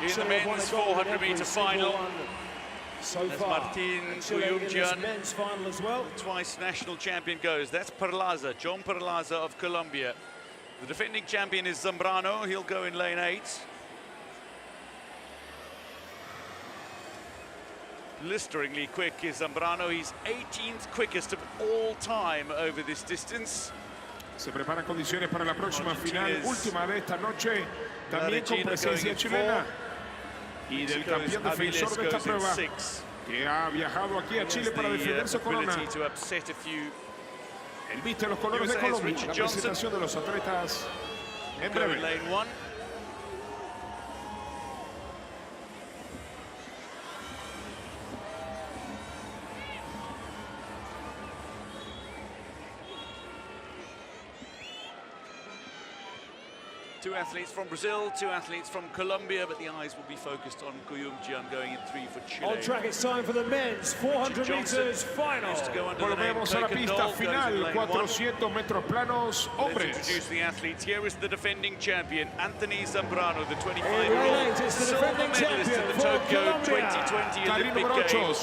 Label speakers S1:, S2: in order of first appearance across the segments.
S1: in the men's 400-meter final.
S2: So
S1: As
S2: far,
S1: Martin
S2: Guyumjian, men's final as well.
S1: Twice national champion goes. That's Perlaza, John Perlaza of Colombia. The defending champion is Zambrano. He'll go in lane 8. Blisteringly quick is Zambrano. He's 18th quickest of all time over this distance.
S3: Se preparan condiciones para la próxima final, última de esta noche, también con presencia chilena y del campeón defensor de esta prueba, que ha viajado aquí a Chile para defender su corona. Él viste los colores de Colombia. La presentación de los atletas en breve.
S1: Two athletes from Brazil, two athletes from Colombia, but the eyes will be focused on Guyumjian going in 3 for Chile.
S2: On track, it's time for the men's 400 meters final.
S3: Volvemos a la pista final, 400 metros planos, hombres.
S1: Let's introduce the athletes. Here is the defending champion, Anthony Zambrano, the 25-year-old silver medalist in the Tokyo 2020 Olympic Games.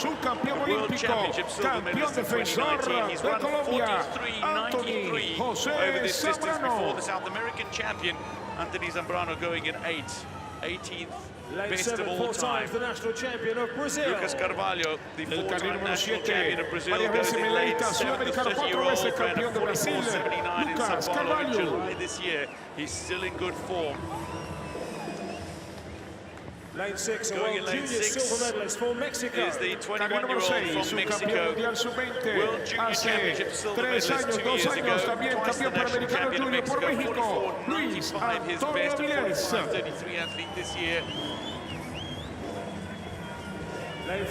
S1: World Championship silver medalist in 2019. He's run 43.93 over this distance before the South American champion. Anthony Zambrano going in 18th best of all time.
S2: The national champion of Brazil.
S1: Lucas Carvalho, the 4-time national champion of Brazil, goes in lane 7. The 30-year-old ran a 44.79 in Sao Paulo in July this year. He's still in good form.
S2: Lane 6,
S1: going in lane 6
S2: silver medalist for Mexico.
S1: Is the 21-year-old from Mexico. World Junior Championship silver medalist 2 years ago. Twice the national champion of Mexico. 44.95 his best. 45.33 athlete this year.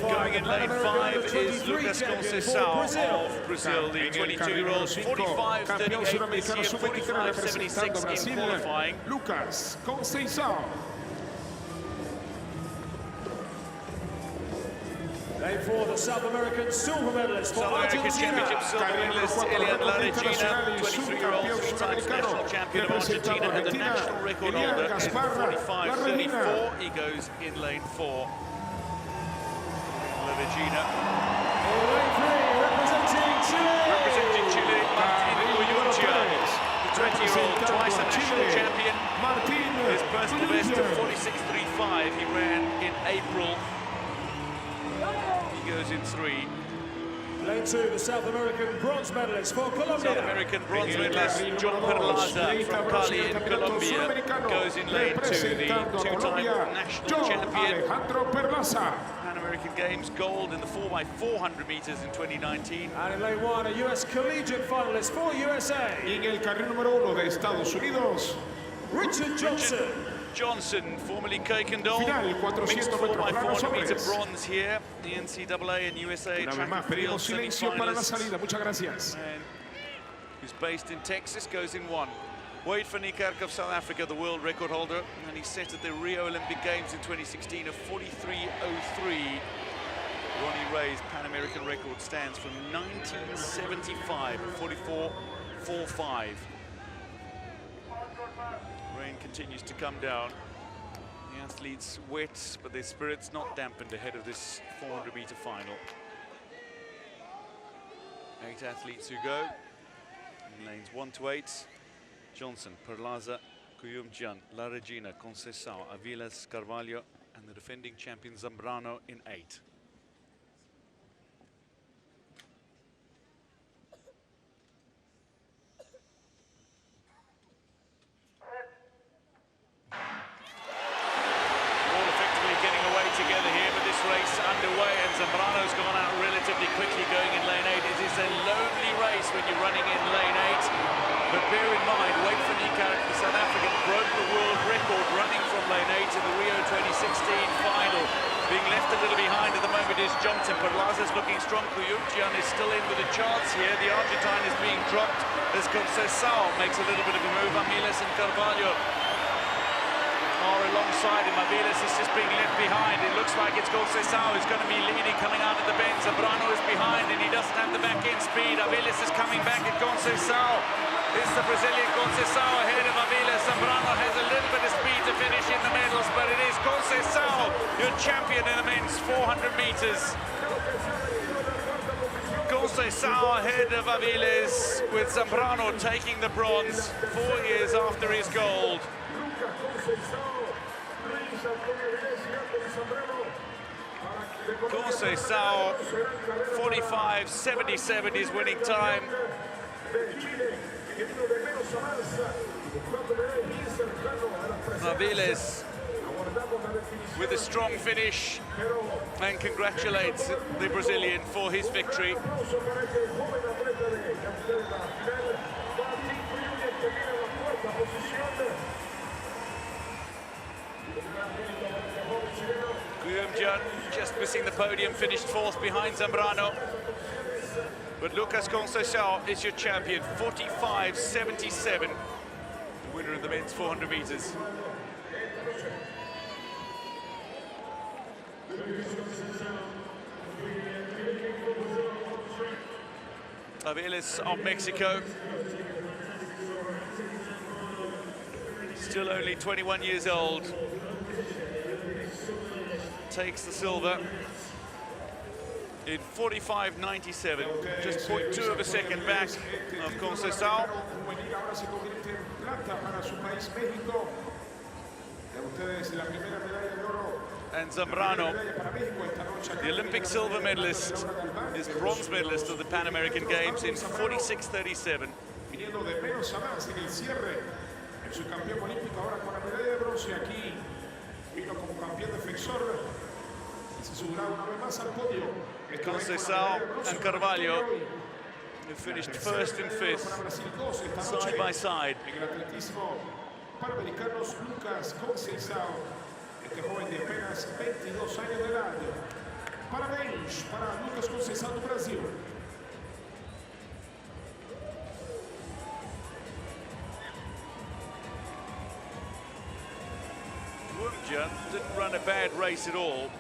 S1: Going in lane 5 is Lucas Conceição of Brazil, the 22-year-old. 45.38 this year, 45.76 in qualifying.
S3: Lucas Conceição.
S2: Lane 4, the South American silver medalist for
S1: South American
S2: Argentina.
S1: Championship silver medalist Elian La Regina, 23-year-old, 3-time national champion of Argentina and the national record holder in 45.34. He goes in lane 4. La Regina.
S2: In lane 3, representing Chile.
S1: Representing Chile, Martin Guyumjian, the 20-year-old, twice a national champion. His personal best of 46.35 he ran in April. He goes in 3.
S2: Lane 2, the South American bronze medalist for Colombia.
S1: South American bronze medalist John Perlaza from Cali in Colombia goes in lane 2. The 2-time national champion. Pan American Games gold in the 4x400 meters in 2019.
S2: And in lane 1, a US collegiate finalist for USA.
S3: Y en el carril número 1 de Estados Unidos,
S2: Richard
S1: Johnson, formerly Kuykendall, mixed 4x400 meter bronze here, the NCAA and USA
S3: una vez más pedimos silencio para la salida. Muchas gracias.
S1: Who's based in Texas, goes in 1. Wade van Niekerk of South Africa, the world record holder, and he set at the Rio Olympic Games in 2016 a 43.03. Ronnie Ray's Pan American record stands from 1975, 44.45. Rain continues to come down. The athletes wet, but their spirits not dampened ahead of this 400-meter final. 8 athletes who go in lanes 1 to 8. Johnson, Perlaza, Guyumjian, La Regina, Conceição, Aviles, Carvalho, and the defending champion Zambrano in 8. Underway, and Zambrano's gone out relatively quickly going in lane 8. It is a lonely race when you're running in lane 8. But bear in mind, Wade van Niekerk, the South African, broke the world record running from lane 8 in the Rio 2016 final. Being left a little behind at the moment is Johnson. Perlaza's looking strong. Guyumjian is still in with a chance here. The Argentine is being dropped as Conceição makes a little bit of a move. Aviles and Carvalho are alongside him. Aviles is just being left behind. It looks like it's Conceição who's going to be leading coming out of the bend. Zambrano is behind and he doesn't have the back end speed. Aviles is coming back at Conceição. It's the Brazilian Conceição ahead of Aviles. Zambrano has a little bit of speed to finish in the medals, but it is Conceição, your champion in the men's 400 meters. Conceição ahead of Aviles, with Zambrano taking the bronze 4 years after his gold. Conceição, 45.77 is winning time. Aviles with a strong finish and congratulates the Brazilian for his victory. Guillaume just missing the podium, finished 4th behind Zambrano. But Lucas Conceição is your champion, 45.77, the winner of the men's 400 meters. Aviles of Mexico, still only 21 years old, takes the silver in 45.97, just 0.2 of a second back of Conceição. And Zambrano, the Olympic silver medalist, is bronze medalist of the Pan American Games in 46.37. Conceição and Carvalho, who finished 1st and 5th, side by side. Este joven de apenas 22 años de edad. Parabéns para Lucas Conceição do Brasil. Guillaume didn't run a bad race at all,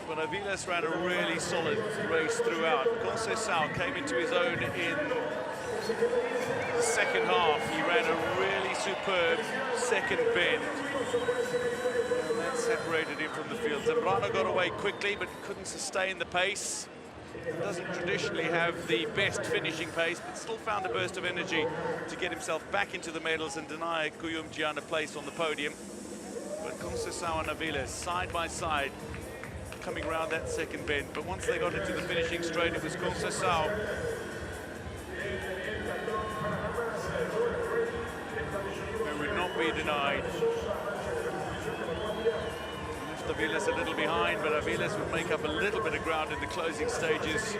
S1: but Aviles ran a really solid race throughout. Conceição came into his own in the second half. He ran a really superb second bend. That separated him from the field. Zambrano got away quickly, but couldn't sustain the pace. Doesn't traditionally have the best finishing pace, but still found a burst of energy to get himself back into the medals and deny Guillaume a place on the podium. But Conceição and Aviles, side by side, coming around that second bend. But once they got into the finishing straight, it was Conceição who would not be denied. Aviles a little behind, but Aviles would make up a little bit of ground in the closing stages,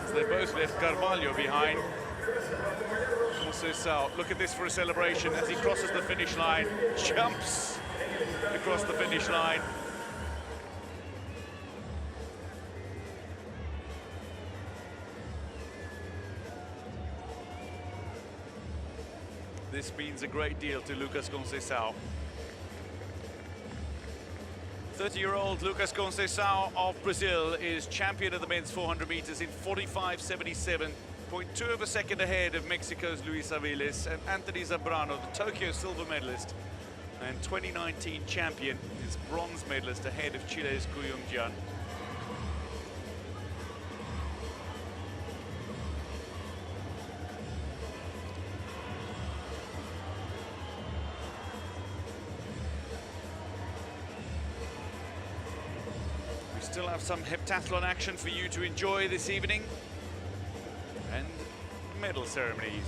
S1: as they both left Carvalho behind. Conceição, look at this for a celebration as he crosses the finish line, jumps across the finish line. This means a great deal to Lucas Conceição. 30-year-old Lucas Conceição of Brazil is champion of the men's 400 meters in 45.77, 0.2 of a second ahead of Mexico's Luis Aviles, and Anthony Zambrano, the Tokyo silver medalist and 2019 champion, is bronze medalist ahead of Chile's Guillaume. Still have some heptathlon action for you to enjoy this evening, and medal ceremonies.